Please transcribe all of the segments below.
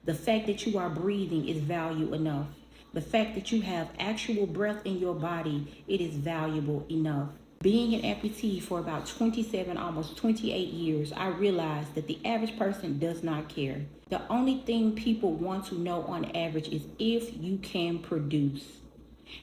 The fact that you are breathing is value enough. The fact that you have actual breath in your body, it is valuable enough. Being an amputee for about 27, almost 28 years, I realized that the average person does not care. The only thing people want to know on average is if you can produce.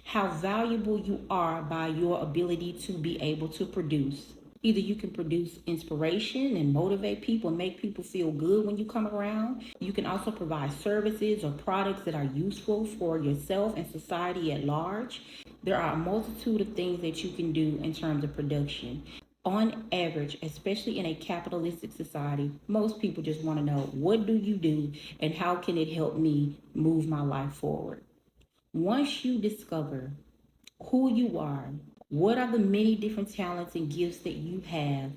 How valuable you are by your ability to be able to produce. Either you can produce inspiration and motivate people, make people feel good when you come around. You can also provide services or products that are useful for yourself and society at large. There are a multitude of things that you can do in terms of production. On average, especially in a capitalistic society, most people just want to know, what do you do and how can it help me move my life forward? Once you discover who you are, what are the many different talents and gifts that you have,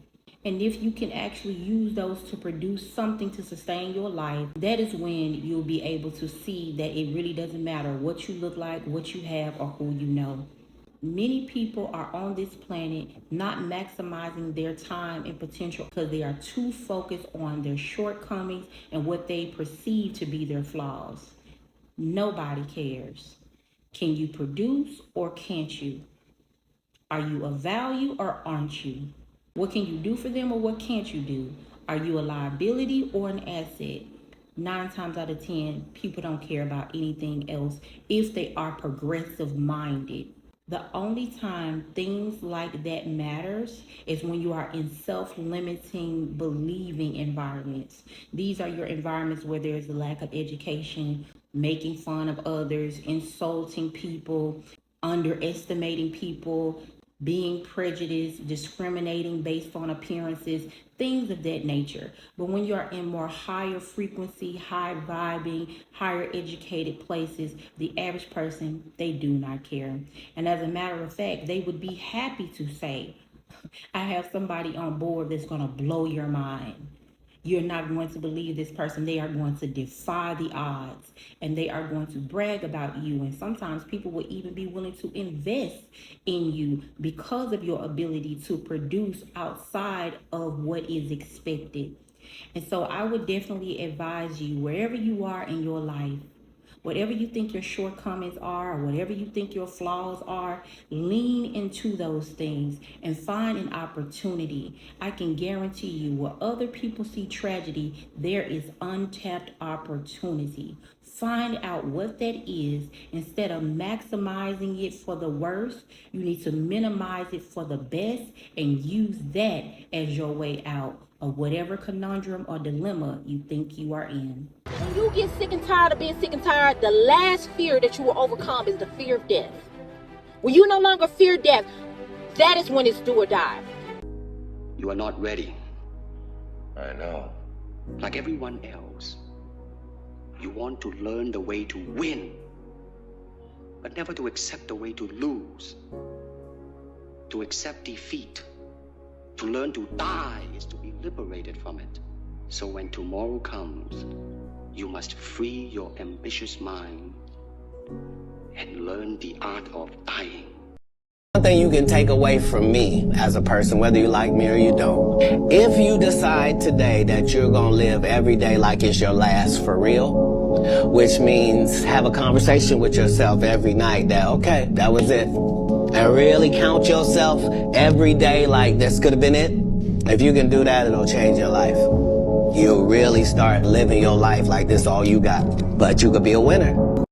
and if you can actually use those to produce something to sustain your life, that is when you'll be able to see that it really doesn't matter what you look like, what you have, or who you know. Many people are on this planet not maximizing their time and potential because they are too focused on their shortcomings and what they perceive to be their flaws. Nobody cares. Can you produce or can't you? Are you of value or aren't you? What can you do for them or what can't you do? Are you a liability or an asset? 9 times out of 10, people don't care about anything else if they are progressive minded. The only time things like that matters is when you are in self-limiting, believing environments. These are your environments where there's a lack of education, making fun of others, insulting people, underestimating people, being prejudiced, discriminating based on appearances, things of that nature. But when you are in more higher frequency, high vibing, higher educated places, the average person, they do not care. And as a matter of fact, they would be happy to say, I have somebody on board that's going to blow your mind. You're not going to believe this person. They are going to defy the odds and they are going to brag about you. And sometimes people will even be willing to invest in you because of your ability to produce outside of what is expected. And so I would definitely advise you, wherever you are in your life, whatever you think your shortcomings are, or whatever you think your flaws are, lean into those things and find an opportunity. I can guarantee you, where other people see tragedy, there is untapped opportunity. Find out what that is. Instead of maximizing it for the worst, you need to minimize it for the best and use that as your way out of whatever conundrum or dilemma you think you are in. When you get sick and tired of being sick and tired, the last fear that you will overcome is the fear of death. When you no longer fear death, that is when it's do or die. You are not ready. I know. Like everyone else, you want to learn the way to win, but never to accept the way to lose. To accept defeat, to learn to die is to be liberated from it. So when tomorrow comes, you must free your ambitious mind and learn the art of dying. One thing you can take away from me as a person, whether you like me or you don't, if you decide today that you're gonna live every day like it's your last for real, which means have a conversation with yourself every night that, okay, that was it. And really count yourself every day like this could have been it. If you can do that, it'll change your life. You'll really start living your life like this all you got. But you could be a winner.